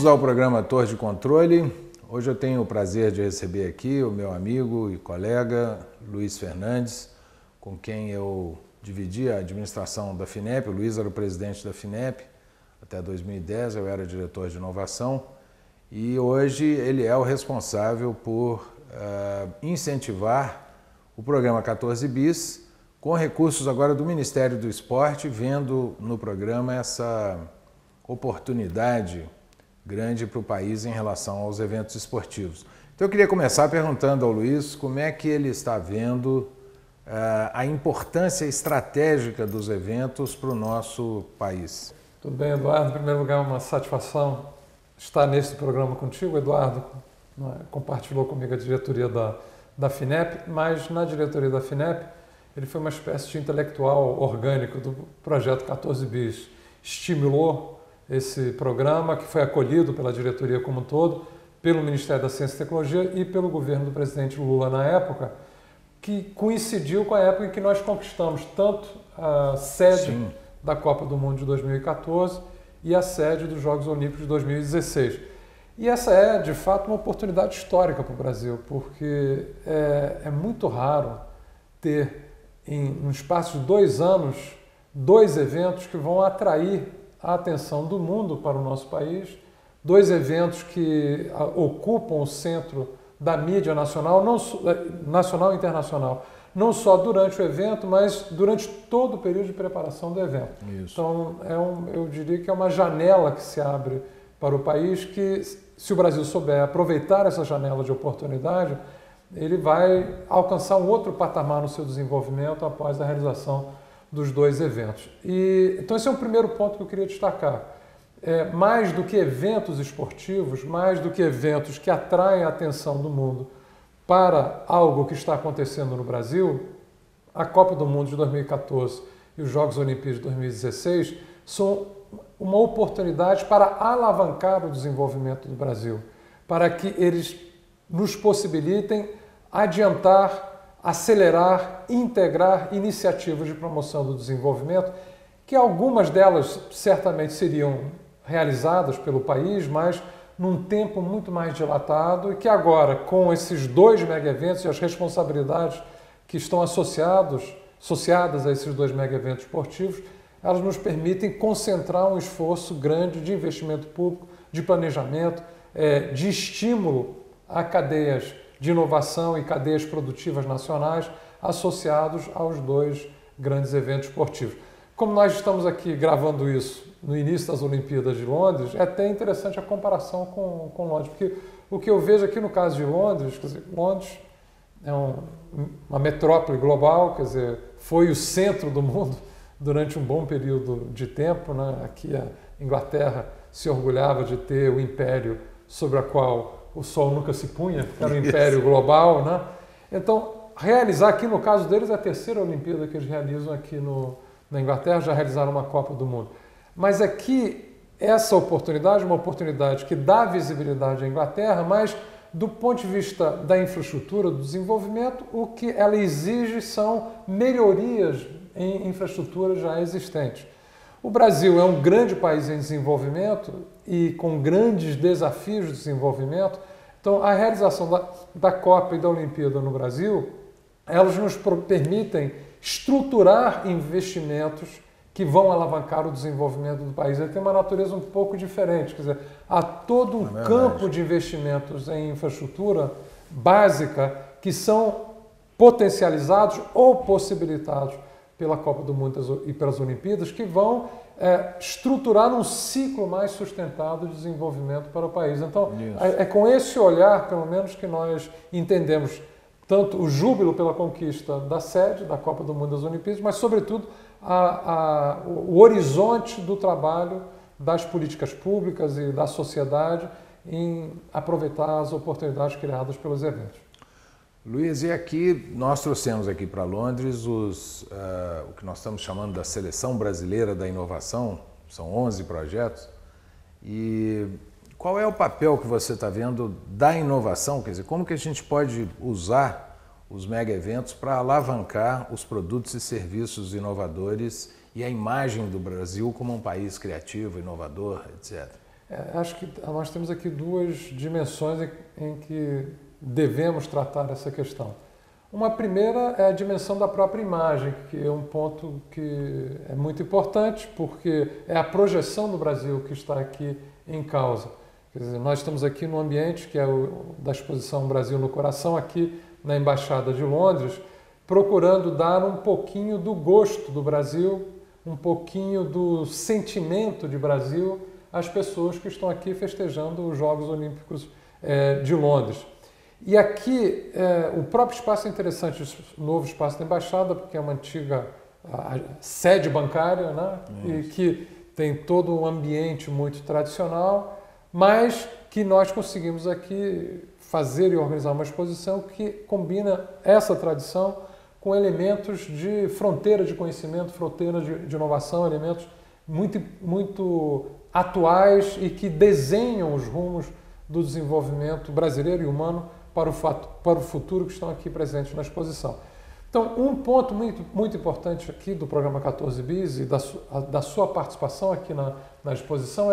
ao programa Torre de Controle. Hoje eu tenho o prazer de receber aqui o meu amigo e colega Luiz Fernandes, com quem eu dividi a administração da FINEP. O Luiz era o presidente da FINEP até 2010, eu era diretor de inovação e hoje ele é o responsável por incentivar o programa 14 Bis com recursos agora do Ministério do Esporte, vendo no programa essa oportunidade grande para o país em relação aos eventos esportivos. Então eu queria começar perguntando ao Luiz como é que ele está vendo a importância estratégica dos eventos para o nosso país. Tudo bem, Eduardo. Em primeiro lugar, uma satisfação estar neste programa contigo. O Eduardo compartilhou comigo a diretoria da FINEP, mas na diretoria da FINEP ele foi uma espécie de intelectual orgânico do projeto 14 Bis. Estimulou esse programa que foi acolhido pela diretoria como um todo, pelo Ministério da Ciência e Tecnologia e pelo governo do presidente Lula na época, que coincidiu com a época em que nós conquistamos tanto a sede da Copa do Mundo de 2014 e a sede dos Jogos Olímpicos de 2016. E essa é, de fato, uma oportunidade histórica para o Brasil, porque é muito raro ter, em um espaço de 2 anos, 2 eventos que vão atrair a atenção do mundo para o nosso país, 2 eventos que ocupam o centro da mídia nacional, nacional e internacional, não só durante o evento, mas durante todo o período de preparação do evento. Isso. Então, eu diria que é uma janela que se abre para o país que, se o Brasil souber aproveitar essa janela de oportunidade, ele vai alcançar um outro patamar no seu desenvolvimento após a realização dos 2 eventos. Então esse é um primeiro ponto que eu queria destacar. Mais do que eventos esportivos, mais do que eventos que atraem a atenção do mundo para algo que está acontecendo no Brasil, a Copa do Mundo de 2014 e os Jogos Olímpicos de 2016 são uma oportunidade para alavancar o desenvolvimento do Brasil, para que eles nos possibilitem adiantar, acelerar, integrar iniciativas de promoção do desenvolvimento, que algumas delas certamente seriam realizadas pelo país, mas num tempo muito mais dilatado e que agora, com esses 2 mega-eventos e as responsabilidades que estão associadas a esses 2 mega-eventos esportivos, elas nos permitem concentrar um esforço grande de investimento público, de planejamento, de estímulo a cadeias de inovação e cadeias produtivas nacionais associados aos 2 grandes eventos esportivos. Como nós estamos aqui gravando isso no início das Olimpíadas de Londres, é até interessante a comparação com Londres, porque o que eu vejo aqui no caso de Londres, quer dizer, Londres é uma metrópole global, quer dizer, foi o centro do mundo durante um bom período de tempo, né? Aqui a Inglaterra se orgulhava de ter o império sobre a qual o sol nunca se punha, que era o império global, né? Então, realizar aqui, no caso deles, é a 3ª Olimpíada que eles realizam aqui na Inglaterra, já realizaram uma Copa do Mundo. Mas aqui, essa oportunidade, uma oportunidade que dá visibilidade à Inglaterra, mas do ponto de vista da infraestrutura, do desenvolvimento, o que ela exige são melhorias em infraestruturas já existentes. O Brasil é um grande país em desenvolvimento e com grandes desafios de desenvolvimento. Então, a realização da Copa e da Olimpíada no Brasil, elas nos permitem estruturar investimentos que vão alavancar o desenvolvimento do país. Ele tem uma natureza um pouco diferente, quer dizer, há todo um campo de investimentos em infraestrutura básica que são potencializados ou possibilitados pela Copa do Mundo e pelas Olimpíadas, que vão estruturar um ciclo mais sustentado de desenvolvimento para o país. Então, é com esse olhar, pelo menos, que nós entendemos tanto o júbilo pela conquista da sede da Copa do Mundo e das Olimpíadas, mas, sobretudo, o horizonte do trabalho das políticas públicas e da sociedade em aproveitar as oportunidades criadas pelos eventos. Luiz, e aqui nós trouxemos aqui para Londres o que nós estamos chamando da Seleção Brasileira da Inovação, são 11 projetos, e qual é o papel que você está vendo da inovação? Quer dizer, como que a gente pode usar os mega-eventos para alavancar os produtos e serviços inovadores e a imagem do Brasil como um país criativo, inovador, etc.? Acho que nós temos aqui duas dimensões em que devemos tratar essa questão. Uma primeira é a dimensão da própria imagem, que é um ponto que é muito importante, porque é a projeção do Brasil que está aqui em causa. Quer dizer, nós estamos aqui no ambiente que é o da exposição Brasil no Coração, aqui na Embaixada de Londres, procurando dar um pouquinho do gosto do Brasil, um pouquinho do sentimento de Brasil às pessoas que estão aqui festejando os Jogos Olímpicos de Londres. E aqui o próprio espaço é interessante, o novo espaço da Embaixada, porque é uma antiga sede bancária, né? E que tem todo um ambiente muito tradicional, mas que nós conseguimos aqui fazer e organizar uma exposição que combina essa tradição com elementos de fronteira de conhecimento, fronteira de inovação, elementos muito atuais e que desenham os rumos do desenvolvimento brasileiro e humano para o futuro que estão aqui presentes na exposição. Então, um ponto muito importante aqui do programa 14 Bis e da sua participação aqui na exposição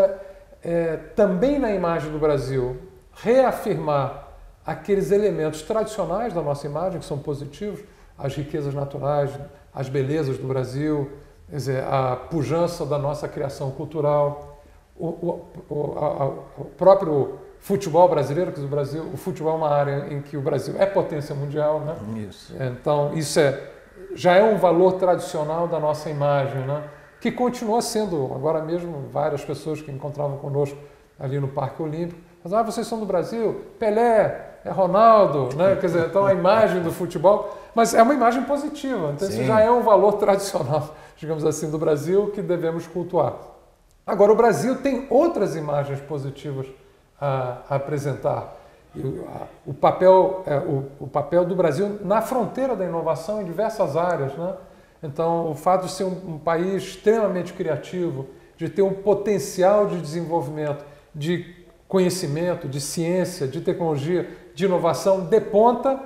é também na imagem do Brasil reafirmar aqueles elementos tradicionais da nossa imagem, que são positivos, as riquezas naturais, as belezas do Brasil, quer dizer, a pujança da nossa criação cultural, o próprio futebol brasileiro, que o futebol é uma área em que o Brasil é potência mundial, né? Isso. Então, isso já é um valor tradicional da nossa imagem, né? Que continua sendo, agora mesmo, várias pessoas que encontravam conosco ali no Parque Olímpico, mas, vocês são do Brasil, Pelé, Ronaldo, né? Quer dizer, então a imagem do futebol, mas é uma imagem positiva, então isso já é um valor tradicional, digamos assim, do Brasil que devemos cultuar. Agora, o Brasil tem outras imagens positivas a apresentar. O papel do Brasil na fronteira da inovação em diversas áreas, né? Então, o fato de ser um país extremamente criativo, de ter um potencial de desenvolvimento, de conhecimento, de ciência, de tecnologia, de inovação de ponta,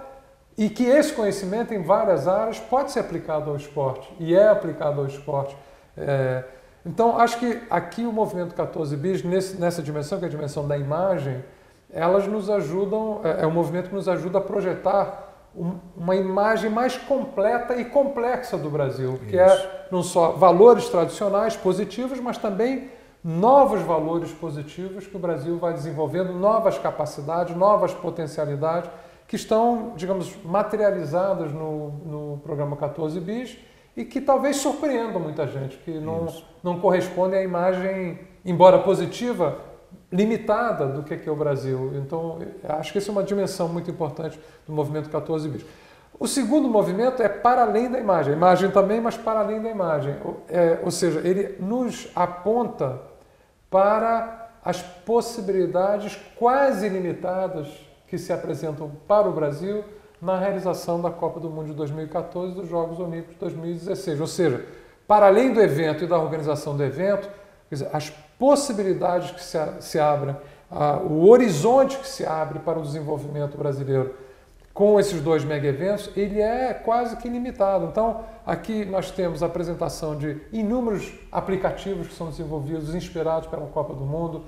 e que esse conhecimento em várias áreas pode ser aplicado ao esporte, e é aplicado ao esporte. Então, acho que aqui o movimento 14 Bis, nessa dimensão, que é a dimensão da imagem, elas nos ajudam, é um movimento que nos ajuda a projetar uma imagem mais completa e complexa do Brasil, que é não só valores tradicionais positivos, mas também novos valores positivos que o Brasil vai desenvolvendo, novas capacidades, novas potencialidades que estão, digamos, materializadas no programa 14 Bis e que talvez surpreendam muita gente, que não corresponde à imagem, embora positiva, limitada do que é o Brasil. Então, acho que essa é uma dimensão muito importante do movimento 14 Bis. O segundo movimento é para além da imagem. A imagem também, mas para além da imagem. Ou seja, ele nos aponta para as possibilidades quase ilimitadas que se apresentam para o Brasil na realização da Copa do Mundo de 2014 e dos Jogos Olímpicos de 2016. Ou seja, para além do evento e da organização do evento, quer dizer, as possibilidades que se abrem, o horizonte que se abre para o desenvolvimento brasileiro com esses dois mega-eventos, ele é quase que ilimitado. Então, aqui nós temos a apresentação de inúmeros aplicativos que são desenvolvidos, inspirados pela Copa do Mundo.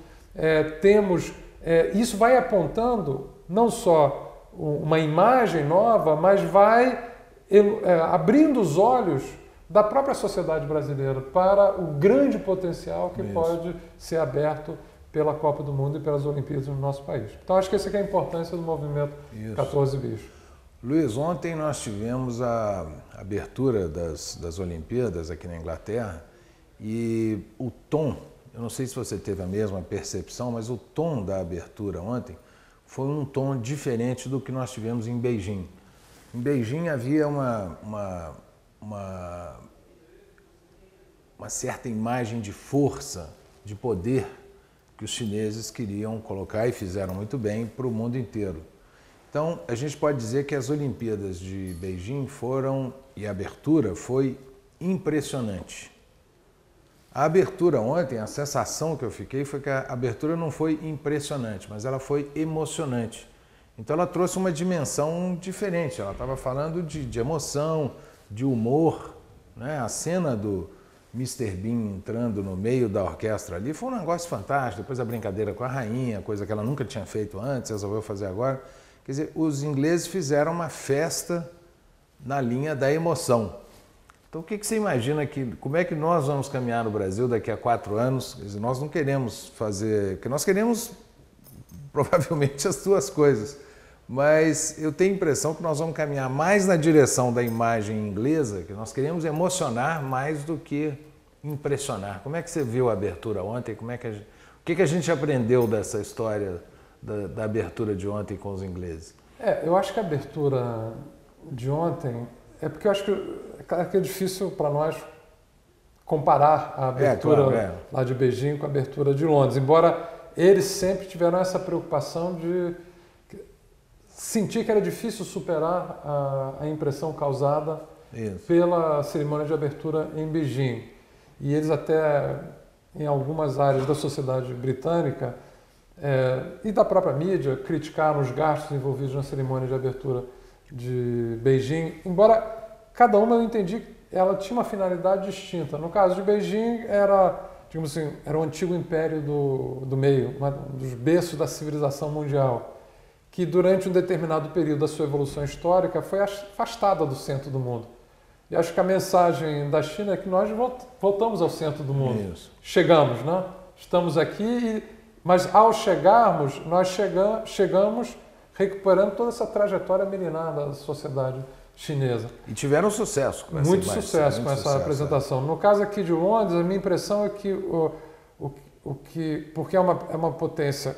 Isso vai apontando não só uma imagem nova, mas vai abrindo os olhos da própria sociedade brasileira para o grande potencial que pode ser aberto pela Copa do Mundo e pelas Olimpíadas no nosso país. Então, acho que essa aqui é a importância do movimento 14 Bis. Luiz, ontem nós tivemos a abertura das Olimpíadas aqui na Inglaterra e o tom, eu não sei se você teve a mesma percepção, mas o tom da abertura ontem foi um tom diferente do que nós tivemos em Beijing. Em Beijing havia uma certa imagem de força, de poder que os chineses queriam colocar e fizeram muito bem para o mundo inteiro. Então, a gente pode dizer que as Olimpíadas de Beijing e a abertura foi impressionante. A abertura ontem, a sensação que eu fiquei foi que a abertura não foi impressionante, mas ela foi emocionante. Então ela trouxe uma dimensão diferente, ela estava falando de emoção, de humor, né? A cena Mr. Bean entrando no meio da orquestra ali, foi um negócio fantástico. Depois a brincadeira com a rainha, coisa que ela nunca tinha feito antes, resolveu fazer agora. Quer dizer, os ingleses fizeram uma festa na linha da emoção. Então, o que você imagina como é que nós vamos caminhar no Brasil daqui a 4 anos? Quer dizer, nós não queremos fazer, porque nós queremos provavelmente as duas coisas, mas eu tenho a impressão que nós vamos caminhar mais na direção da imagem inglesa, que nós queremos emocionar mais do que impressionar. Como é que você viu a abertura ontem? O que a gente aprendeu dessa história da abertura de ontem com os ingleses? Eu acho que a abertura de ontem... porque eu acho que é difícil para nós comparar a abertura lá de Beijing com a abertura de Londres, embora eles sempre tiveram essa preocupação de sentir que era difícil superar a impressão causada pela cerimônia de abertura em Beijing. E eles até, em algumas áreas da sociedade britânica e da própria mídia, criticaram os gastos envolvidos na cerimônia de abertura de Beijing, embora cada uma, eu entendi, ela tinha uma finalidade distinta. No caso de Beijing, digamos assim, era o antigo império do meio, um dos berços da civilização mundial, que durante um determinado período da sua evolução histórica foi afastada do centro do mundo. E acho que a mensagem da China é que nós voltamos ao centro do mundo. Isso. Chegamos, né? Estamos aqui, mas ao chegarmos, nós chegamos recuperando toda essa trajetória milenar da sociedade chinesa. E tiveram sucesso com essa Muito sucesso com essa apresentação. No caso aqui de Londres, a minha impressão é que, porque é uma potência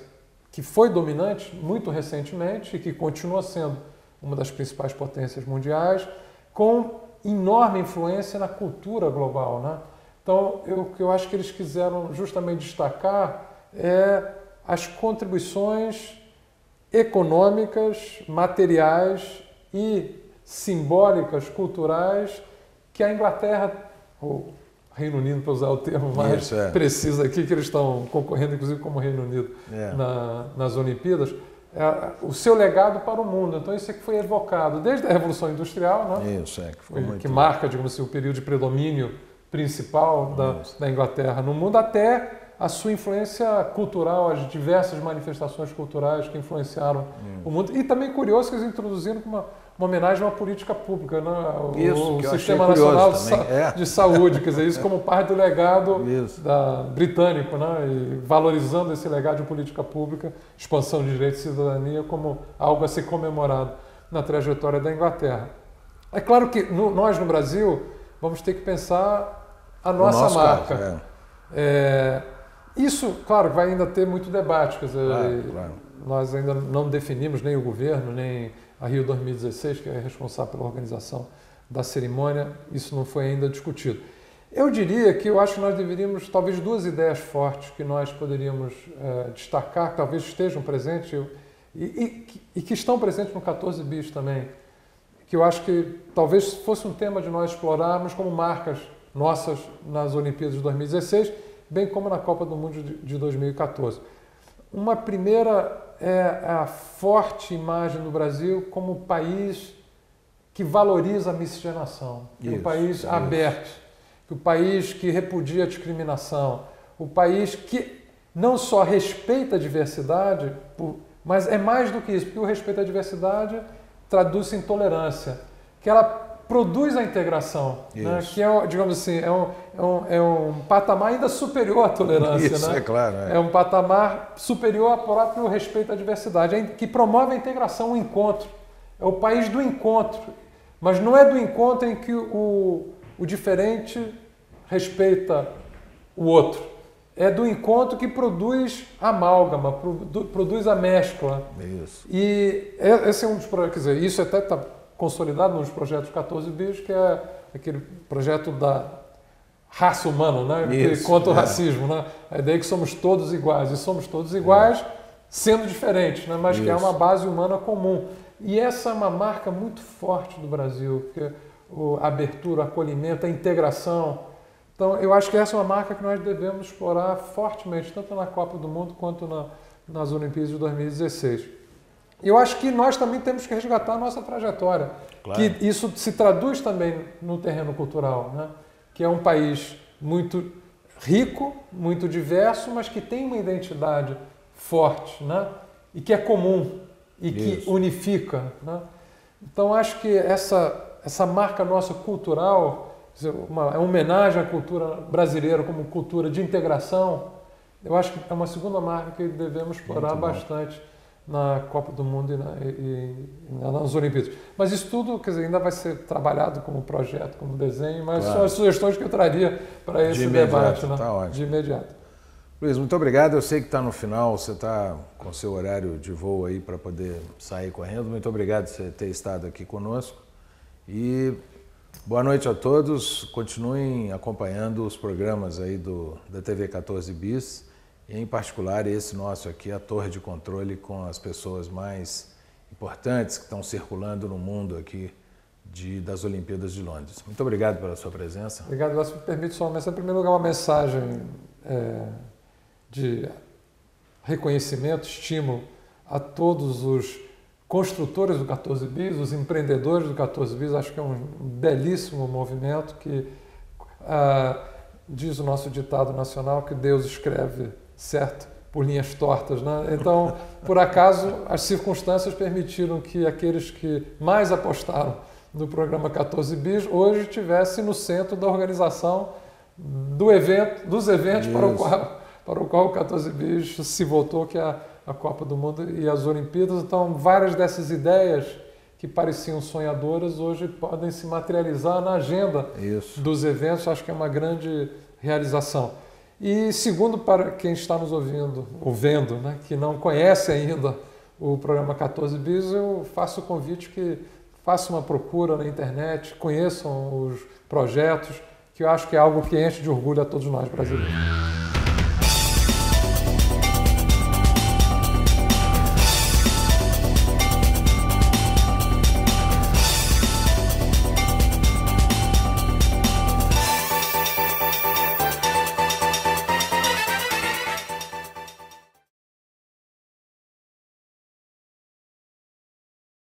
que foi dominante muito recentemente e que continua sendo uma das principais potências mundiais, com enorme influência na cultura global, né? Então, o que eu acho que eles quiseram justamente destacar é as contribuições econômicas, materiais e simbólicas, culturais, que a Inglaterra, ou Reino Unido, para usar o termo mais preciso aqui, que eles estão concorrendo, inclusive, como Reino Unido nas Olimpíadas, o seu legado para o mundo. Então, isso é que foi evocado desde a Revolução Industrial, né? Que marca, digamos assim, o período de predomínio principal da Inglaterra no mundo, até a sua influência cultural, as diversas manifestações culturais que influenciaram o mundo. E também curioso que eles introduziram uma homenagem a uma política pública, né? O Sistema Nacional de Saúde, quer dizer, isso como parte do legado britânico, né? E valorizando esse legado de política pública, expansão de direitos de cidadania como algo a ser comemorado na trajetória da Inglaterra. É claro que nós no Brasil vamos ter que pensar a nossa marca. Isso, claro, vai ainda ter muito debate, quer dizer, nós ainda não definimos, nem o governo, nem a Rio 2016, que é responsável pela organização da cerimônia, isso não foi ainda discutido. Eu diria que eu acho que nós deveríamos, talvez, 2 ideias fortes que nós poderíamos destacar, que talvez estejam presentes e que estão presentes no 14 bis também, que eu acho que talvez fosse um tema de nós explorarmos como marcas nossas nas Olimpíadas de 2016, bem como na Copa do Mundo de 2014. Uma primeira é a forte imagem do Brasil como país que valoriza a miscigenação, um país aberto, o país que repudia a discriminação, o país que não só respeita a diversidade, mas é mais do que isso, porque o respeito à diversidade traduz-se em tolerância, que ela produz a integração, né? Que é, digamos assim, é um patamar ainda superior à tolerância. Isso, né? É claro. É um patamar superior ao próprio respeito à diversidade, que promove a integração, o encontro. É o país do encontro, mas não é do encontro em que o diferente respeita o outro. É do encontro que produz amálgama, produz a mescla. Isso. E esse é um dos projetos, quer dizer, isso até está consolidado nos projetos 14 bis, que é aquele projeto da raça humana, né? Isso, Contra o racismo, né? A ideia é que somos todos iguais, e somos todos iguais sendo diferentes, né? Mas que é uma base humana comum. E essa é uma marca muito forte do Brasil, que é a abertura, o acolhimento, a integração. Então, eu acho que essa é uma marca que nós devemos explorar fortemente, tanto na Copa do Mundo quanto nas Olimpíadas de 2016. Eu acho que nós também temos que resgatar a nossa trajetória, que isso se traduz também no terreno cultural, né? Que é um país muito rico, muito diverso, mas que tem uma identidade forte, né? E que é comum e que unifica, né? Então acho que essa marca nossa cultural, uma homenagem à cultura brasileira como cultura de integração, eu acho que é uma segunda marca que devemos explorar bastante na Copa do Mundo e nas Olimpíadas. Mas isso tudo, quer dizer, ainda vai ser trabalhado como projeto, como desenho, mas são as sugestões que eu traria para esse debate, né? Tá ótimo. De imediato. Luiz, muito obrigado. Eu sei que está no final, você está com seu horário de voo aí para poder sair correndo. Muito obrigado por você ter estado aqui conosco. E boa noite a todos. Continuem acompanhando os programas aí da TV 14 Bis, e em particular esse nosso aqui, a Torre de Controle, com as pessoas mais importantes que estão circulando no mundo aqui das Olimpíadas de Londres. Muito obrigado pela sua presença. Obrigado. Se me permite só uma mensagem. Em primeiro lugar, uma mensagem de reconhecimento, estímulo a todos os construtores do 14 Bis, os empreendedores do 14 Bis. Acho que é um belíssimo movimento que diz o nosso ditado nacional que Deus escreve certo por linhas tortas, né? Então, por acaso, as circunstâncias permitiram que aqueles que mais apostaram no programa 14 Bis hoje estivessem no centro da organização dos eventos para o qual o 14 Bis se voltou, que é a Copa do Mundo e as Olimpíadas. Então, várias dessas ideias que pareciam sonhadoras hoje podem se materializar na agenda dos eventos. Acho que é uma grande realização. E segundo, para quem está nos ouvindo, né, que não conhece ainda o programa 14 Bis, eu faço o convite que façam uma procura na internet, conheçam os projetos, que eu acho que é algo que enche de orgulho a todos nós brasileiros.